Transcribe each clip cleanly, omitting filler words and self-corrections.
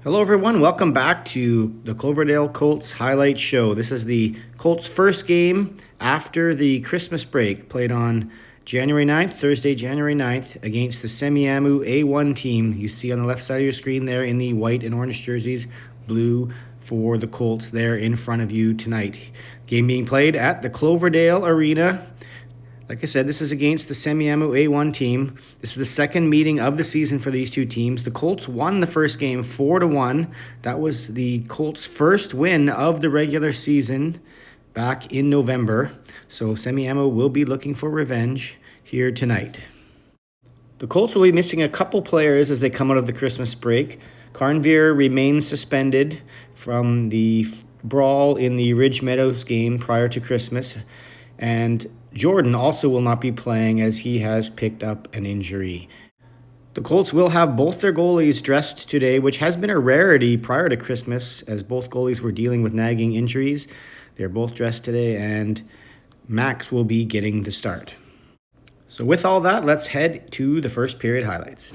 Hello everyone, welcome back to the Cloverdale Colts Highlight Show. This is the Colts' first game after the Christmas break, played on January 9th, Thursday, January 9th, against the Semiahmoo A1 team. You see on the left side of your screen there in the white and orange jerseys, blue for the Colts there in front of you tonight. Game being played at the Cloverdale Arena. Like I said, this is against the Semiahmoo A1 team. This is the second meeting of the season for these two teams. The Colts won the first game 4-1. That was the Colts' first win of the regular season back in November. So Semiahmoo will be looking for revenge here tonight. The Colts will be missing a couple players as they come out of the Christmas break. Carnveer remains suspended from the brawl in the Ridge Meadows game prior to Christmas. And Jordan also will not be playing as he has picked up an injury. The Colts will have both their goalies dressed today, which has been a rarity prior to Christmas as both goalies were dealing with nagging injuries. They're both dressed today, and Max will be getting the start. So with all that, let's head to the first period highlights.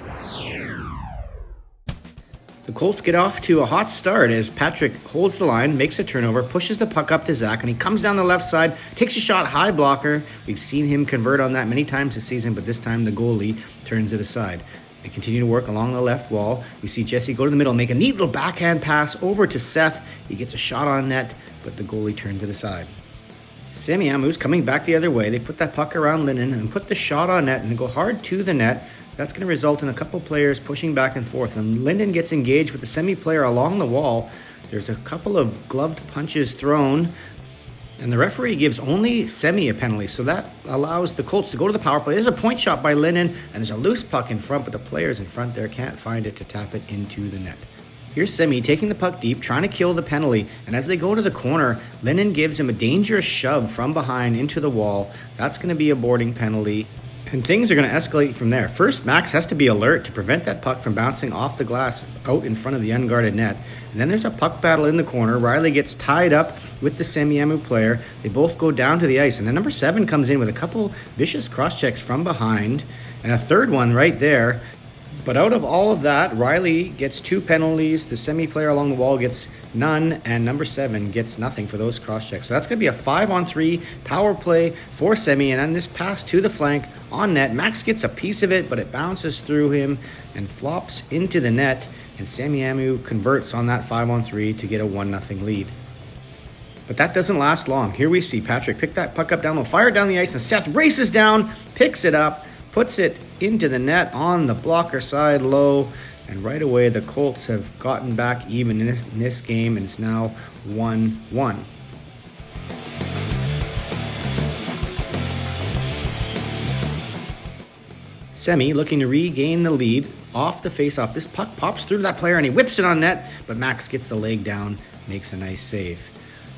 The Colts get off to a hot start as Patrick holds the line, makes a turnover, pushes the puck up to Zach, and he comes down the left side, takes a shot, high blocker. We've seen him convert on that many times this season, but this time the goalie turns it aside. They continue to work along the left wall. We see Jesse go to the middle, make a neat little backhand pass over to Seth. He gets a shot on net, but the goalie turns it aside. Semiahmoo's coming back the other way. They put that puck around Linden and put the shot on net and go hard to the net. That's going to result in a couple players pushing back and forth. And Linden gets engaged with the Semi player along the wall. There's a couple of gloved punches thrown. And the referee gives only Semi a penalty. So that allows the Colts to go to the power play. There's a point shot by Linden. And there's a loose puck in front. But the players in front there can't find it to tap it into the net. Here's Semi taking the puck deep, trying to kill the penalty. And as they go to the corner, Linden gives him a dangerous shove from behind into the wall. That's going to be a boarding penalty. And things are going to escalate from there. First, Max has to be alert to prevent that puck from bouncing off the glass out in front of the unguarded net. And then there's a puck battle in the corner. Riley gets tied up with the Semiahmoo player. They both go down to the ice. And then number 7 comes in with a couple vicious cross-checks from behind. And a third one right there. But out of all of that, Riley gets 2 penalties. The Semi player along the wall gets none. And number 7 gets nothing for those cross-checks. So that's going to be a 5-on-3 power play for Semi. And on this pass to the flank on net, Max gets a piece of it, but it bounces through him and flops into the net. And Semiahmoo converts on that 5-on-3 to get a 1-0 lead. But that doesn't last long. Here we see Patrick pick that puck up down low, fire down the ice, and Seth races down, picks it up, puts it into the net on the blocker side low, and right away the Colts have gotten back even in this game, and it's now 1-1. Semi looking to regain the lead off the faceoff. This puck pops through that player and he whips it on net, but Max gets the leg down, makes a nice save.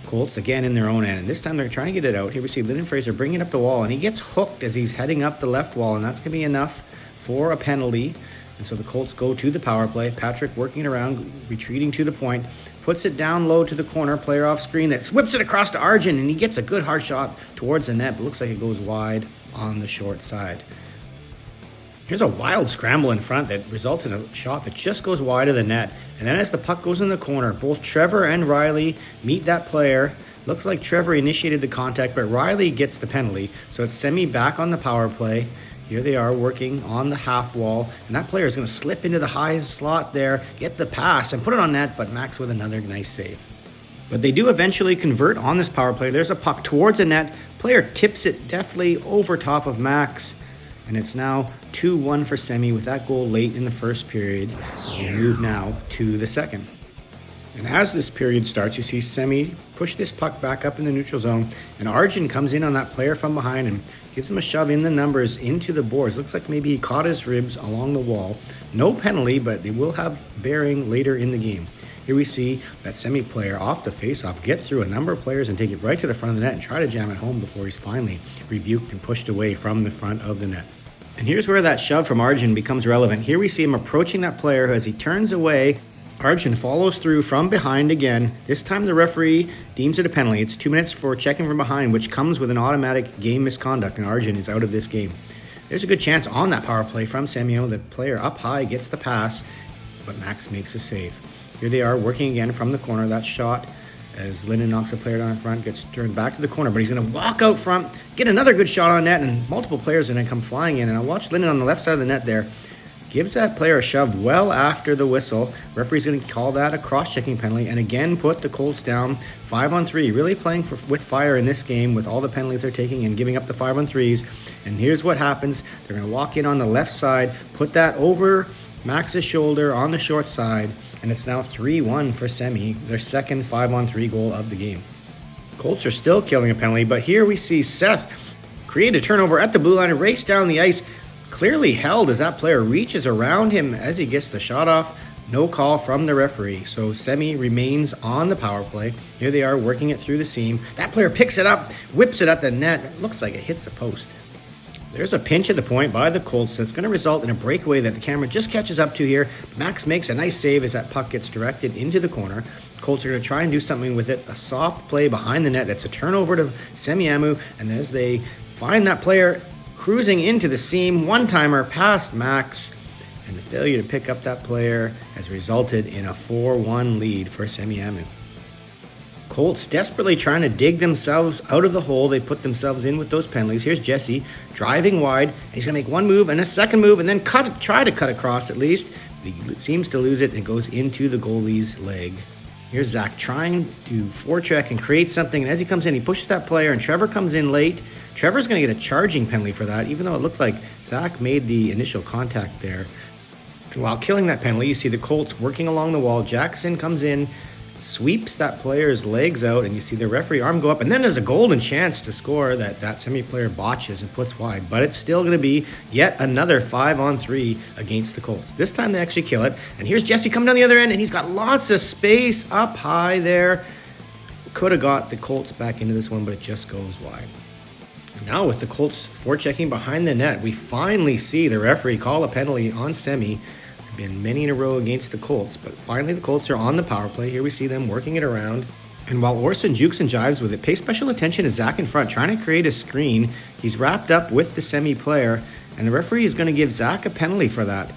Colts again in their own end, and this time they're trying to get it out. Here we see Lyndon Fraser bringing it up the wall, and he gets hooked as he's heading up the left wall, and that's going to be enough for a penalty. And so the Colts go to the power play. Patrick working it around, retreating to the point, puts it down low to the corner, player off screen that whips it across to Arjun, and he gets a good hard shot towards the net, but looks like it goes wide on the short side. Here's a wild scramble in front that results in a shot that just goes wide of the net. And then as the puck goes in the corner, both Trevor and Riley meet that player. Looks like Trevor initiated the contact, but Riley gets the penalty. So it's Semi back on the power play. Here they are working on the half wall. And that player is going to slip into the high slot there, get the pass, and put it on net, but Max with another nice save. But they do eventually convert on this power play. There's a puck towards the net. Player tips it deftly over top of Max. And it's now 2-1 for Semi with that goal late in the first period. We move now to the second. And as this period starts, you see Semi push this puck back up in the neutral zone. And Arjun comes in on that player from behind and gives him a shove in the numbers into the boards. Looks like maybe he caught his ribs along the wall. No penalty, but they will have bearing later in the game. Here we see that Semi player off the faceoff get through a number of players and take it right to the front of the net and try to jam it home before he's finally rebuked and pushed away from the front of the net. And here's where that shove from Arjun becomes relevant. Here we see him approaching that player as he turns away. Arjun follows through from behind again. This time the referee deems it a penalty. It's 2 minutes for checking from behind, which comes with an automatic game misconduct, and Arjun is out of this game. There's a good chance on that power play from Semiahmoo. The player up high gets the pass, but Max makes a save. Here they are working again from the corner. That shot as Linden knocks a player down in front, gets turned back to the corner, but he's going to walk out front, get another good shot on net, and multiple players are going to come flying in. And I watched Linden on the left side of the net there. Gives that player a shove well after the whistle. Referee's going to call that a cross-checking penalty and again put the Colts down 5-on-3. Really playing with fire in this game with all the penalties they're taking and giving up the 5-on-3s. And here's what happens. They're going to walk in on the left side, put that over Max's shoulder on the short side, and it's now 3-1 for Semi, their second 5-on-3 goal of the game. Colts are still killing a penalty, but here we see Seth create a turnover at the blue line and race down the ice. Clearly held as that player reaches around him as he gets the shot off. No call from the referee. So Semi remains on the power play. Here they are working it through the seam. That player picks it up, whips it at the net. It looks like it hits the post. There's a pinch at the point by the Colts that's going to result in a breakaway that the camera just catches up to here. Max makes a nice save as that puck gets directed into the corner. Colts are going to try and do something with it. A soft play behind the net. That's a turnover to Semiahmoo. And as they find that player cruising into the seam, one-timer past Max, and the failure to pick up that player has resulted in a 4-1 lead for Semiahmoo. Colts desperately trying to dig themselves out of the hole they put themselves in with those penalties. Here's Jesse driving wide. He's going to make one move and a second move and then try to cut across at least. He seems to lose it and it goes into the goalie's leg. Here's Zach trying to forecheck and create something, and as he comes in, he pushes that player, and Trevor comes in late. Trevor's going to get a charging penalty for that, even though it looked like Zach made the initial contact there. And while killing that penalty, you see the Colts working along the wall. Jackson comes in, sweeps that player's legs out, and you see the referee arm go up, and then there's a golden chance to score that Semi player botches and puts wide, but it's still going to be yet another 5-on-3 against the Colts. This time they actually kill it, and here's Jesse coming down the other end, and he's got lots of space up high there. Could have got the Colts back into this one, but it just goes wide. Now with the Colts forechecking behind the net, we finally see the referee call a penalty on Semi. Been many in a row against the Colts, but finally the Colts are on the power play. Here we see them working it around, and while Orson jukes and jives with it, pay special attention to Zach in front trying to create a screen. He's wrapped up with the Semi player, and the referee is going to give Zach a penalty for that,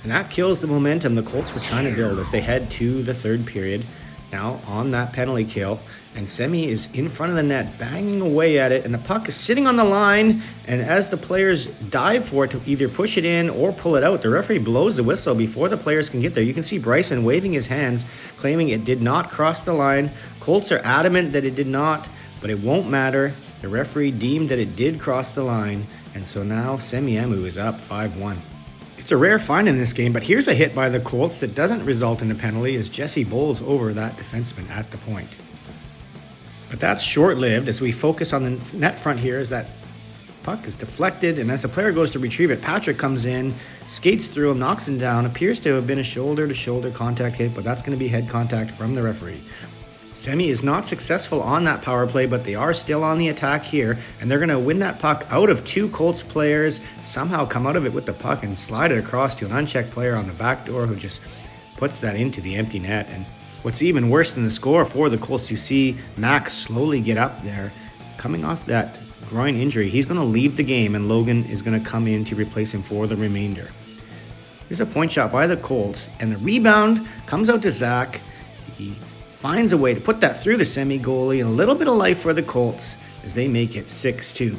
and that kills the momentum the Colts were trying to build as they head to the third period. Now on that penalty kill, and Semi is in front of the net, banging away at it, and the puck is sitting on the line, and as the players dive for it to either push it in or pull it out, the referee blows the whistle before the players can get there. You can see Bryson waving his hands, claiming it did not cross the line. Colts are adamant that it did not, but it won't matter. The referee deemed that it did cross the line, and so now Semiahmoo is up 5-1. It's a rare find in this game, but here's a hit by the Colts that doesn't result in a penalty as Jesse bowls over that defenseman at the point. But that's short-lived as we focus on the net front here as that puck is deflected, and as the player goes to retrieve it, Patrick comes in, skates through him, knocks him down. Appears to have been a shoulder-to-shoulder contact hit, but that's going to be head contact from the referee. Semi is not successful on that power play, but they are still on the attack here, and they're going to win that puck out of two Colts players, somehow come out of it with the puck and slide it across to an unchecked player on the back door who just puts that into the empty net. And what's even worse than the score for the Colts, you see Max slowly get up there. Coming off that groin injury, he's going to leave the game, and Logan is going to come in to replace him for the remainder. Here's a point shot by the Colts, and the rebound comes out to Zach. He finds a way to put that through the Semi goalie, and a little bit of life for the Colts as they make it 6-2.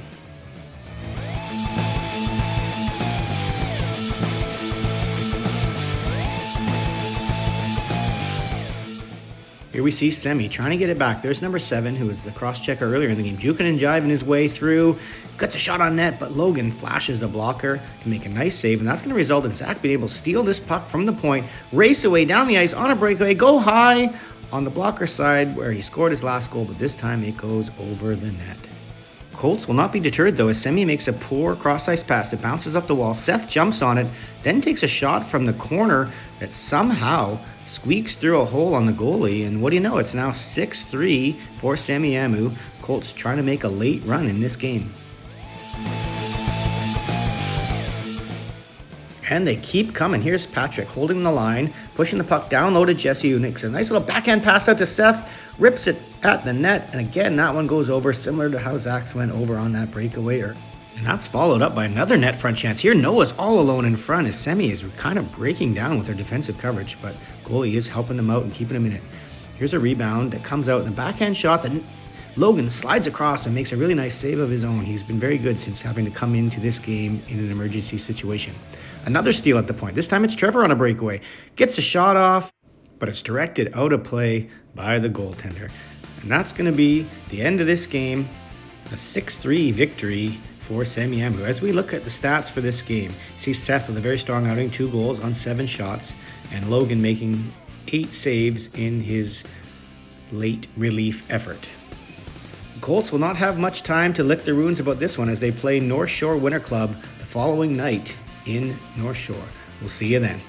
Here we see Semi trying to get it back. There's number 7, who was the cross-checker earlier in the game, juking and jiving his way through. Gets a shot on net, but Logan flashes the blocker to make a nice save, and that's going to result in Zach being able to steal this puck from the point, race away down the ice on a breakaway, go high on the blocker side where he scored his last goal, but this time it goes over the net. Colts will not be deterred though as Semi makes a poor cross-ice pass. It bounces off the wall. Seth jumps on it, then takes a shot from the corner that somehow squeaks through a hole on the goalie, and what do you know, it's now 6-3 for Semiahmoo. Colts trying to make a late run in this game. And they keep coming. Here's Patrick holding the line, pushing the puck down low to Jesse, who makes a nice little backhand pass out to Seth, rips it at the net, and again, that one goes over, similar to how Zach's went over on that breakaway. And that's followed up by another net front chance. Here, Noah's all alone in front as Semi is kind of breaking down with their defensive coverage, but Goalie is helping them out and keeping them in it. Here's a rebound that comes out in a backhand shot that Logan slides across and makes a really nice save of his own. He's been very good since having to come into this game in an emergency situation. Another steal at the point. This time it's Trevor on a breakaway. Gets a shot off, but it's directed out of play by the goaltender. And that's going to be the end of this game. A 6-3 victory for Semiahmoo. As we look at the stats for this game, see Seth with a very strong outing, 2 goals on 7 shots, and Logan making 8 saves in his late relief effort. The Colts will not have much time to lick their wounds about this one as they play North Shore Winter Club the following night in North Shore. We'll see you then.